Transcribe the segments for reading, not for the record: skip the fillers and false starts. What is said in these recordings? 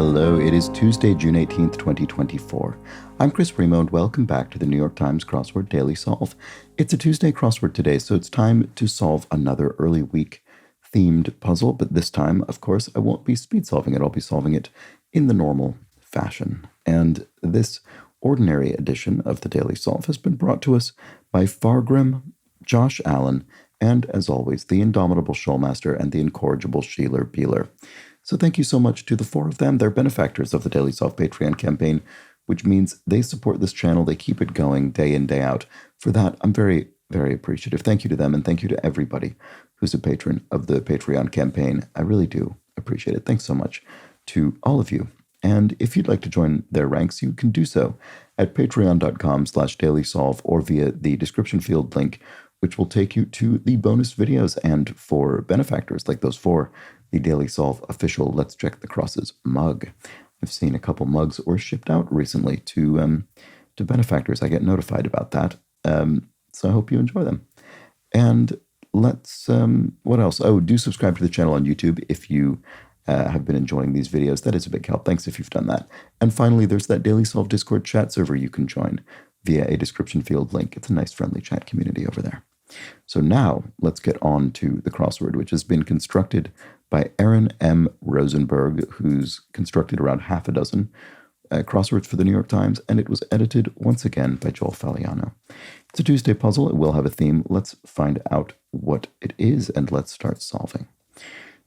Hello, it is Tuesday, June 18th, 2024. I'm Chris Primo, and welcome back to the New York Times Crossword Daily Solve. It's a Tuesday crossword today, so it's time to solve another early week themed puzzle, but this time, of course, I won't be speed solving it. I'll be solving it in the normal fashion. And this ordinary edition of the Daily Solve has been brought to us by Fargrim, Josh Allen, and, as always, the indomitable Shoalmaster and the incorrigible Sheeler Beeler. So thank you so much to the four of them. They're benefactors of the Daily Solve Patreon campaign, which means they support this channel. They keep it going day in, day out. For that, I'm very, very appreciative. Thank you to them, and thank you to everybody who's a patron of the Patreon campaign. I really do appreciate it. Thanks so much to all of you. And if you'd like to join their ranks, you can do so at patreon.com/dailysolve or via the description field link, which will take you to the bonus videos. And for benefactors like those four, the Daily Solve official Let's Check the Crosses mug. I've seen a couple mugs were shipped out recently to benefactors. I get notified about that. So I hope you enjoy them. And let's, what else? Oh, do subscribe to the channel on YouTube if you have been enjoying these videos. That is a big help. Thanks if you've done that. And finally, there's that Daily Solve Discord chat server you can join via a description field link. It's a nice friendly chat community over there. So now let's get on to the crossword, which has been constructed by Aaron M. Rosenberg, who's constructed around half a dozen crosswords for the New York Times, and it was edited once again by Joel Faliano. It's a Tuesday puzzle. It will have a theme. Let's find out what it is, and let's start solving.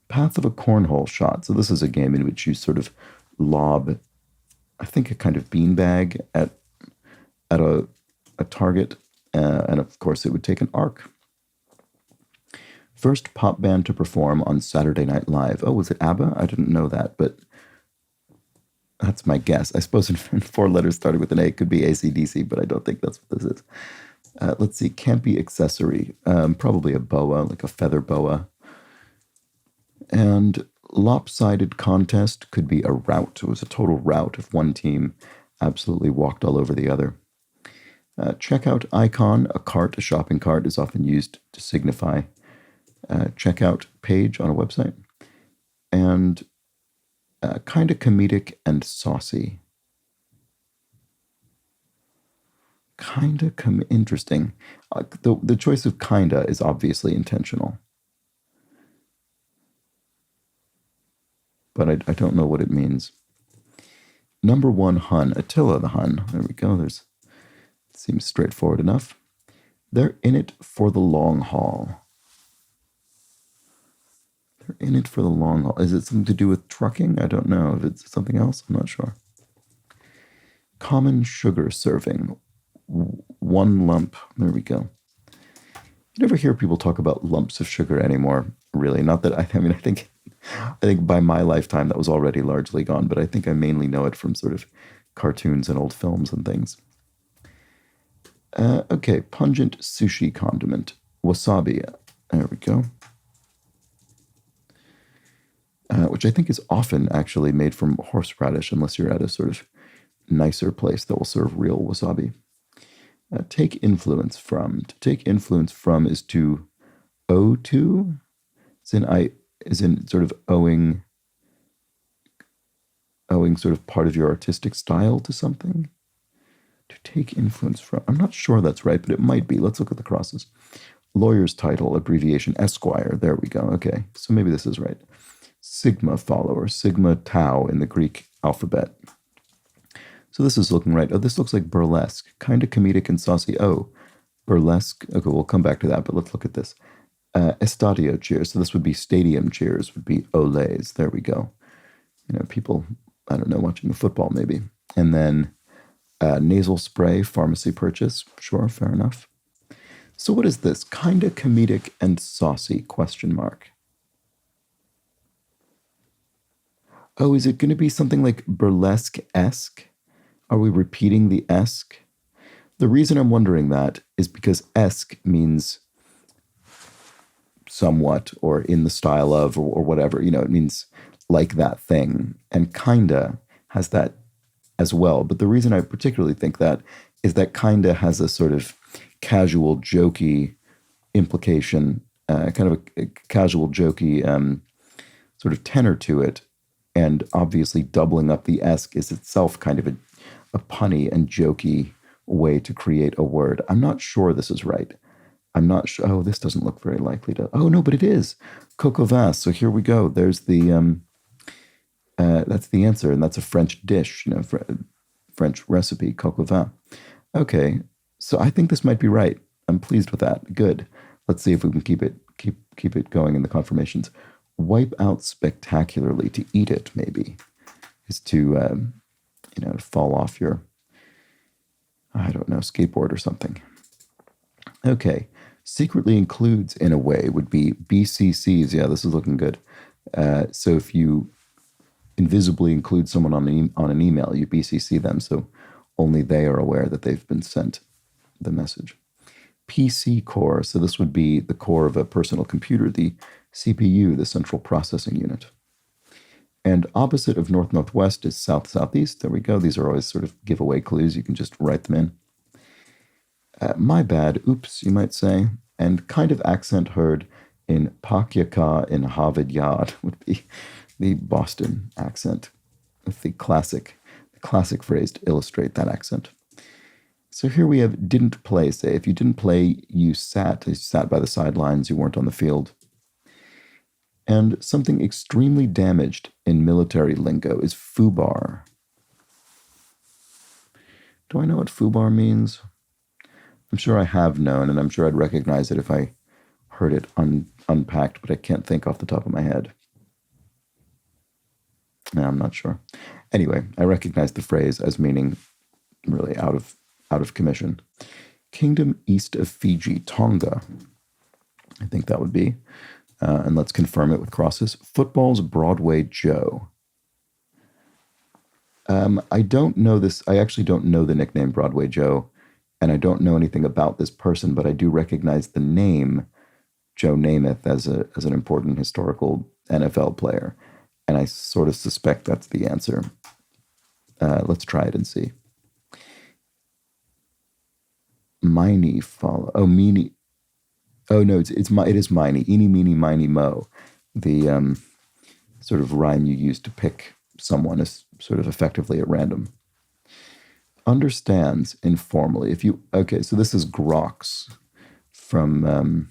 Path of a cornhole shot. So this is a game in which you sort of lob, I think, a kind of beanbag at a target, and of course it would take an arc. First pop band to perform on Saturday Night Live. Oh, was it ABBA? I didn't know that, but that's my guess. I suppose in four letters starting with an A, it could be AC/DC, but I don't think that's what this is. Let's see, campy accessory. Probably a boa, like a feather boa. And lopsided contest could be a rout. It was a total rout if one team absolutely walked all over the other. Checkout icon, a cart, a shopping cart, is often used to signify checkout page on a website. And kind of comedic and saucy. Kind of interesting. The choice of kinda is obviously intentional. But I don't know what it means. Number one Hun, Attila the Hun. There we go. Seems straightforward enough. They're in it for the long haul. They're in it for the long haul. Is it something to do with trucking? I don't know. If it's something else, I'm not sure. Common sugar serving. One lump. There we go. You never hear people talk about lumps of sugar anymore, really. Not that, I think by my lifetime that was already largely gone, but I think I mainly know it from sort of cartoons and old films and things. Okay, pungent sushi condiment. Wasabi. There we go. Which I think is often actually made from horseradish, unless you're at a sort of nicer place that will serve real wasabi. Take influence from. To take influence from is to owe to. Is in sort of owing sort of part of your artistic style to something. To take influence from. I'm not sure that's right, but it might be. Let's look at the crosses. Lawyer's title, abbreviation Esquire. There we go. Okay, so maybe this is right. Sigma follower, sigma tau in the Greek alphabet. So this is looking right. Oh, this looks like burlesque. Kind of comedic and saucy. Oh, burlesque. Okay, we'll come back to that, but let's look at this. Estadio cheers. So this would be stadium cheers, would be olays. There we go. People, I don't know, watching the football maybe. And then nasal spray, pharmacy purchase. Sure, fair enough. So what is this? Kind of comedic and saucy, question mark. Oh, is it going to be something like burlesque-esque? Are we repeating the esque? The reason I'm wondering that is because esque means somewhat or in the style of or whatever. It means like that thing. And kinda has that as well. But the reason I particularly think that is that kinda has a sort of casual, jokey implication, kind of a casual, jokey sort of tenor to it. And obviously, doubling up the S is itself kind of a punny and jokey way to create a word. I'm not sure this is right. I'm not sure. Oh, this doesn't look very likely to. Oh, no, but it is. Coq au vin. So here we go. There's that's the answer. And that's a French dish, French recipe, coq au vin. Okay. So I think this might be right. I'm pleased with that. Good. Let's see if we can keep it going in the confirmations. Wipe out spectacularly, to eat it, maybe, is to fall off your, I don't know, skateboard or something. Okay. Secretly includes, in a way, would be BCCs. Yeah, this is looking good. So if you invisibly include someone on an email, you BCC them, so only they are aware that they've been sent the message. PC core, so this would be the core of a personal computer, the CPU, the central processing unit. And opposite of north-northwest is south-southeast. There we go. These are always sort of giveaway clues. You can just write them in. My bad, oops, you might say. And kind of accent heard in Pakyaka in Harvard Yard would be the Boston accent, with the classic phrase to illustrate that accent. So here we have didn't play. Say, if you didn't play, you sat by the sidelines, you weren't on the field. And something extremely damaged in military lingo is foobar. Do I know what foobar means? I'm sure I have known, and I'm sure I'd recognize it if I heard it unpacked, but I can't think off the top of my head. No, I'm not sure. Anyway, I recognize the phrase as meaning really out of commission. Kingdom east of Fiji, Tonga. I think that would be. And let's confirm it with crosses. Football's Broadway Joe. I don't know this. I actually don't know the nickname Broadway Joe, and I don't know anything about this person, but I do recognize the name Joe Namath as an important historical NFL player, and I sort of suspect that's the answer. Let's try it and see. Miney follow. Oh, meanie. Oh no, it is Miney. Eeny, meeny, miny, mo. The sort of rhyme you use to pick someone is sort of effectively at random. Understands informally. So this is Grox from.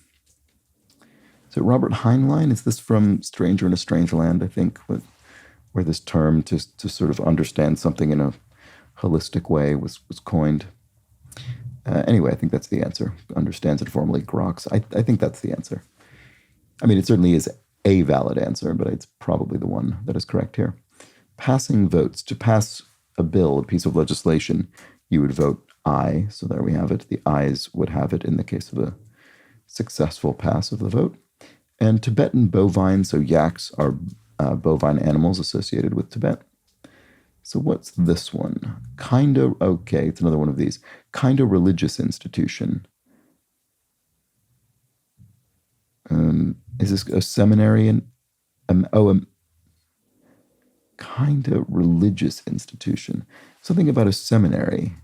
Is it Robert Heinlein? Is this from Stranger in a Strange Land? I think where this term to sort of understand something in a holistic way was coined. Anyway, I think that's the answer. Understands informally, Grox. I think that's the answer. I mean, it certainly is a valid answer, but it's probably the one that is correct here. Passing votes. To pass a bill, a piece of legislation, you would vote aye. So there we have it. The ayes would have it in the case of a successful pass of the vote. And Tibetan bovine, so yaks are bovine animals associated with Tibet. So what's this one? Okay, it's another one of these. Religious institution. Is this a seminary? Religious institution. Something about a seminary.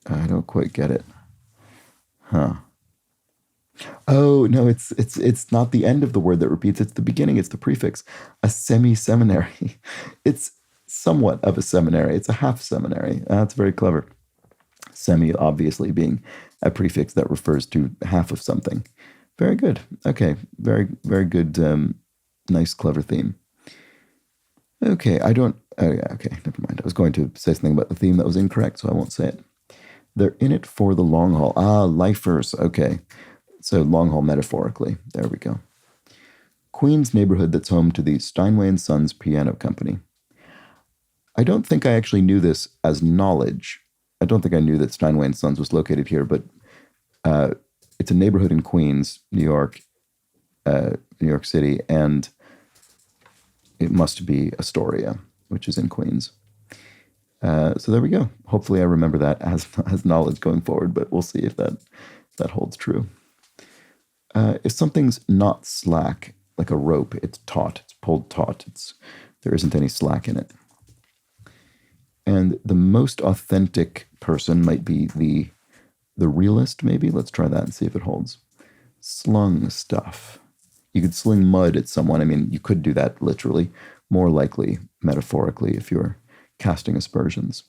I don't quite get it. Huh. Oh, no, it's not the end of the word that repeats. It's the beginning. It's the prefix. A semi-seminary. It's somewhat of a seminary. It's a half seminary. That's very clever. Semi, obviously, being a prefix that refers to half of something. Very good. Okay. Very, very good. Nice, clever theme. Okay. Okay. Never mind. I was going to say something about the theme that was incorrect, so I won't say it. They're in it for the long haul. Lifers. Okay. So long haul metaphorically. There we go. Queens neighborhood that's home to the Steinway & Sons Piano Company. I don't think I actually knew this as knowledge. I don't think I knew that Steinway & Sons was located here, but it's a neighborhood in Queens, New York City, and it must be Astoria, which is in Queens. So there we go. Hopefully I remember that as knowledge going forward, but we'll see if that holds true. If something's not slack, like a rope, it's taut, it's pulled taut, there isn't any slack in it. And the most authentic person might be the realist, maybe. Let's try that and see if it holds. Slung stuff. You could sling mud at someone. I mean, you could do that literally, more likely metaphorically if you're casting aspersions.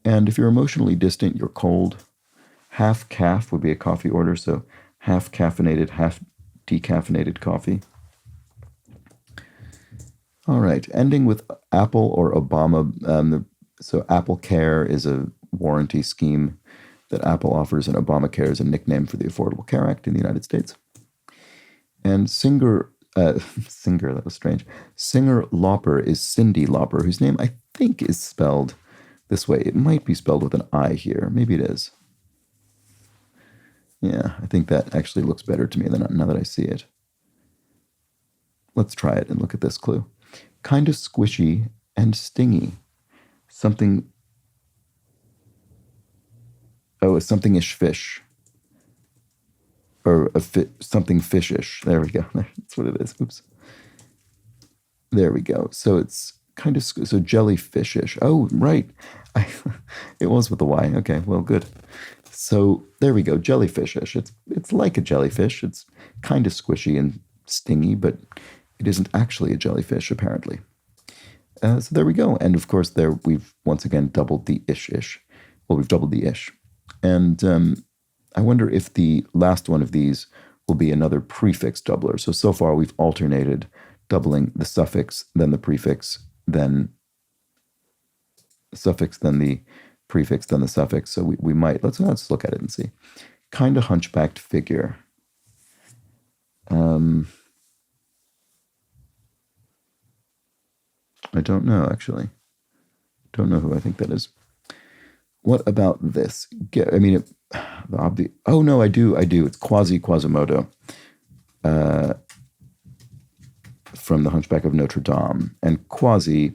And if you're emotionally distant, you're cold. Half calf would be a coffee order, so half caffeinated, half decaffeinated coffee. All right, ending with Apple or Obama. So Apple Care is a warranty scheme that Apple offers, and Obamacare is a nickname for the Affordable Care Act in the United States. And Singer, that was strange. Singer Lauper is Cyndi Lauper, whose name I think is spelled this way. It might be spelled with an I here. Maybe it is. Yeah, I think that actually looks better to me now that I see it. Let's try it and look at this clue. Kind of squishy and stingy. Something. Oh, a something-ish fish. Or something fishish. There we go. That's what it is. Oops. There we go. So it's kind of so jellyfishish. Oh, right. It was with a Y. Okay, well, good. So there we go. Jellyfishish. It's like a jellyfish. It's kind of squishy and stingy, but it isn't actually a jellyfish, apparently. So there we go. And of course, there we've once again doubled the ish. Well, we've doubled the ish. And I wonder if the last one of these will be another prefix doubler. So far we've alternated doubling the suffix, then the prefix, then the suffix, then the prefix, then the suffix. So we might, let's look at it and see. Kind of hunchbacked figure. I don't know, actually. Don't know who I think that is. What about this? I mean, oh no, I do. It's Quasimodo from The Hunchback of Notre Dame. And quasi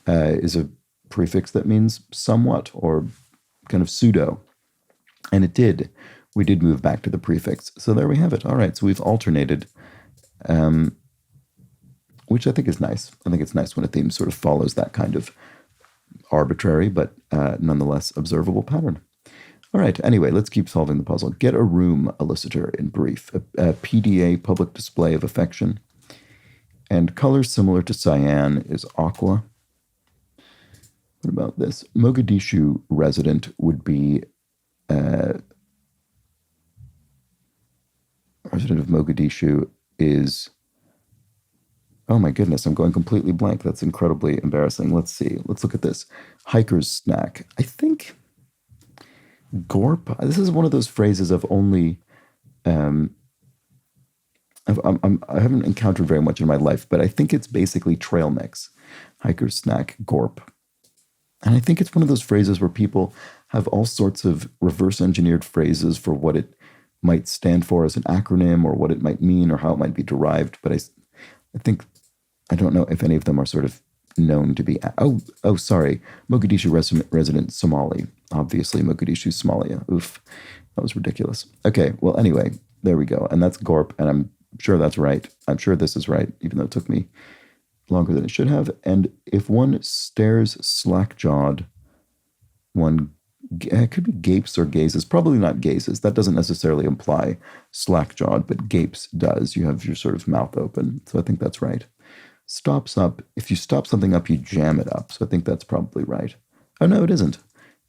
is a prefix that means somewhat or kind of pseudo. And we did move back to the prefix. So there we have it. All right, so we've alternated, which I think is nice. I think it's nice when a theme sort of follows that kind of arbitrary but nonetheless observable pattern. All right, anyway, let's keep solving the puzzle. Get a room, elicitor in brief. A PDA, public display of affection. And color similar to cyan is aqua. What about this? Mogadishu resident would be resident of Mogadishu is, oh my goodness, I'm going completely blank. That's incredibly embarrassing. Let's see. Let's look at this. Hiker's snack. I think gorp. This is one of those phrases I've only, I haven't encountered very much in my life, but I think it's basically trail mix. Hiker's snack, gorp. And I think it's one of those phrases where people have all sorts of reverse engineered phrases for what it might stand for as an acronym or what it might mean or how it might be derived. But I think, I don't know if any of them are sort of known to be, sorry, Mogadishu resident Somali. Obviously, Mogadishu, Somalia. Oof, that was ridiculous. Okay, well, anyway, there we go. And that's gorp, and I'm sure that's right. I'm sure this is right, even though it took me longer than it should have. And if one stares slack-jawed, it could be gapes or gazes. Probably not gazes. That doesn't necessarily imply slack-jawed, but gapes does. You have your sort of mouth open. So I think that's right. Stops up. If you stop something up, you jam it up. So I think that's probably right. Oh, no, it isn't.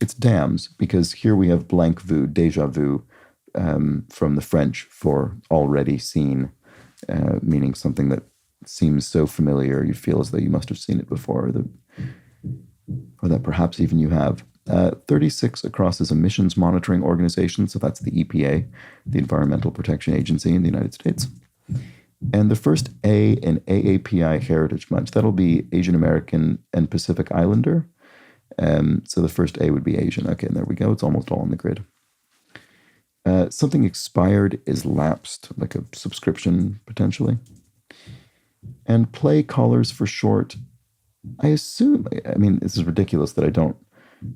It's dams, because here we have blank vu, déjà vu, from the French for already seen, meaning something that seems so familiar you feel as though you must have seen it before, or that perhaps even you have. 36 across is emissions monitoring organization, so that's the EPA, the Environmental Protection Agency in the United States. And the first A in AAPI Heritage Month, that'll be Asian American and Pacific Islander. So the first A would be Asian. Okay, and there we go. It's almost all on the grid. Something expired is lapsed, like a subscription, potentially. And play callers for short. I assume, I mean, this is ridiculous that I don't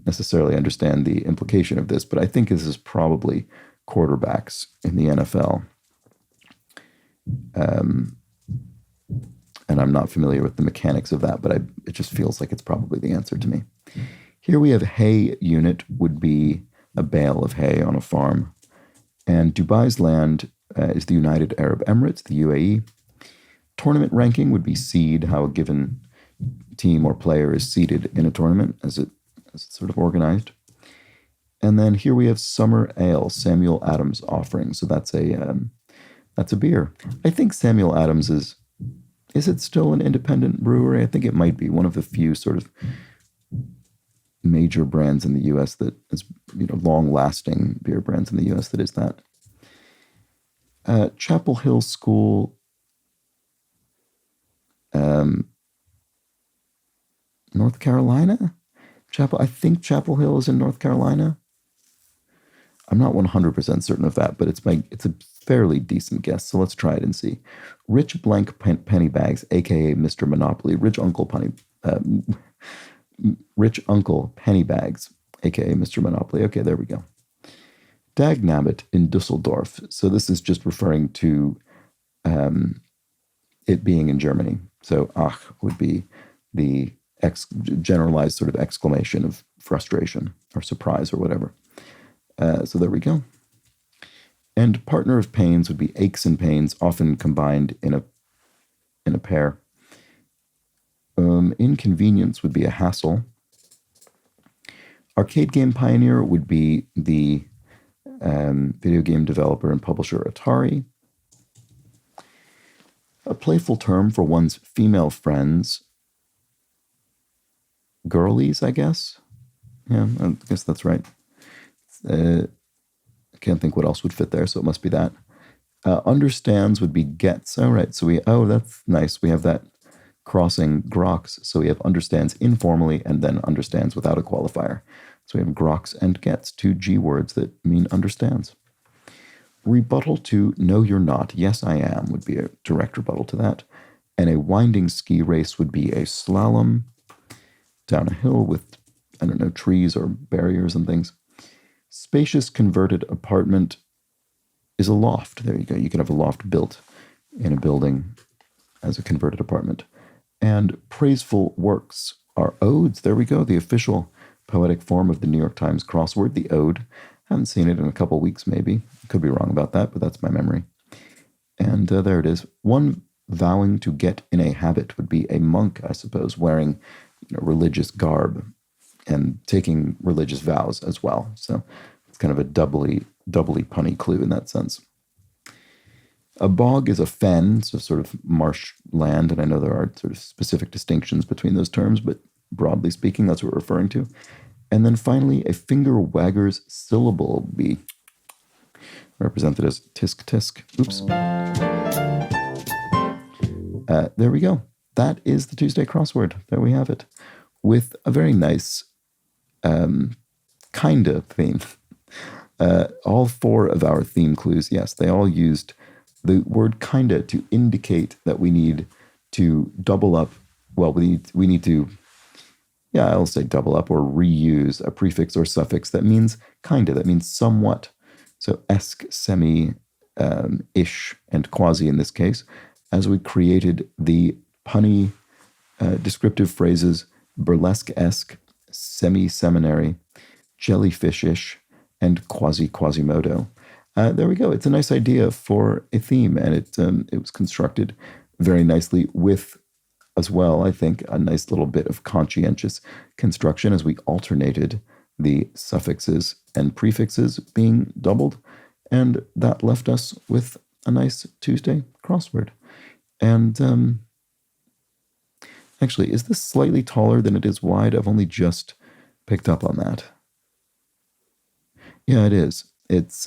necessarily understand the implication of this, but I think this is probably quarterbacks in the NFL. And I'm not familiar with the mechanics of that, but it just feels like it's probably the answer to me. Here we have hay unit would be a bale of hay on a farm. And Dubai's land is the United Arab Emirates, the UAE. Tournament ranking would be seed, how a given team or player is seeded in a tournament as it's sort of organized. And then here we have Summer Ale, Samuel Adams offering. So that's a beer. I think Samuel Adams is it still an independent brewery? I think it might be one of the few sort of major brands in the U.S. that is, long-lasting beer brands in the U.S. that is that. Chapel Hill School, North Carolina? I think Chapel Hill is in North Carolina. I'm not 100% certain of that, but it's a fairly decent guess, so let's try it and see. Rich Blank Penny Bags, a.k.a. Mr. Monopoly. Rich Uncle Penny Bags, a.k.a. Mr. Monopoly. Okay, there we go. Dagnabbit in Dusseldorf. So this is just referring to it being in Germany. So ach would be the generalized sort of exclamation of frustration or surprise or whatever. So there we go. And partner of pains would be aches and pains, often combined in a pair. Inconvenience would be a hassle. Arcade game pioneer would be the video game developer and publisher Atari. A playful term for one's female friends. Girlies, I guess. Yeah, I guess that's right. I can't think what else would fit there, so it must be that. Understands would be gets. All right, so that's nice. We have that crossing groks. So we have understands informally and then understands without a qualifier. So we have groks and gets, two G words that mean understands. Rebuttal to no, you're not. Yes, I am would be a direct rebuttal to that. And a winding ski race would be a slalom down a hill with, trees or barriers and things. Spacious converted apartment is a loft. There you go. You can have a loft built in a building as a converted apartment. And praiseful works are odes. There we go. The official poetic form of the New York Times crossword, the ode. Haven't seen it in a couple weeks, maybe. Could be wrong about that, but that's my memory. And there it is. One vowing to get in a habit would be a monk, I suppose, wearing religious garb and taking religious vows as well. So it's kind of a doubly punny clue in that sense. A bog is a fen, so sort of marsh land, and I know there are sort of specific distinctions between those terms, but broadly speaking, that's what we're referring to. And then finally, a finger wagger's syllable will be represented as tisk tisk. Oops. There we go. That is the Tuesday crossword. There we have it. With a very nice kinda theme. All four of our theme clues, yes, they all used the word kinda to indicate that we need to double up. Well, we need to, I'll say double up or reuse a prefix or suffix that means kinda, that means somewhat. So esque, semi, ish, and quasi in this case, as we created the punny descriptive phrases burlesque-esque, semi-seminary, jellyfish-ish, and quasi-quasimodo. There we go. It's a nice idea for a theme, and it was constructed very nicely with, as well, I think, a nice little bit of conscientious construction as we alternated the suffixes and prefixes being doubled, and that left us with a nice Tuesday crossword. And actually, is this slightly taller than it is wide? I've only just picked up on that. Yeah, it is. It's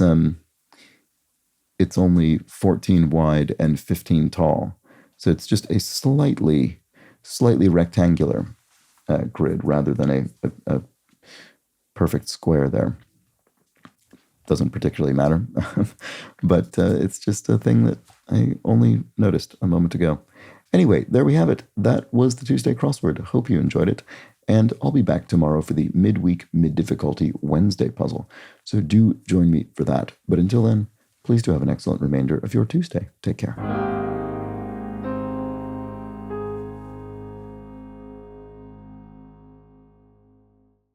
only 14 wide and 15 tall. So it's just a slightly rectangular grid rather than a perfect square there. Doesn't particularly matter, but it's just a thing that I only noticed a moment ago. Anyway, there we have it. That was the Tuesday crossword. Hope you enjoyed it. And I'll be back tomorrow for the midweek, mid-difficulty Wednesday puzzle. So do join me for that. But until then, please do have an excellent remainder of your Tuesday. Take care.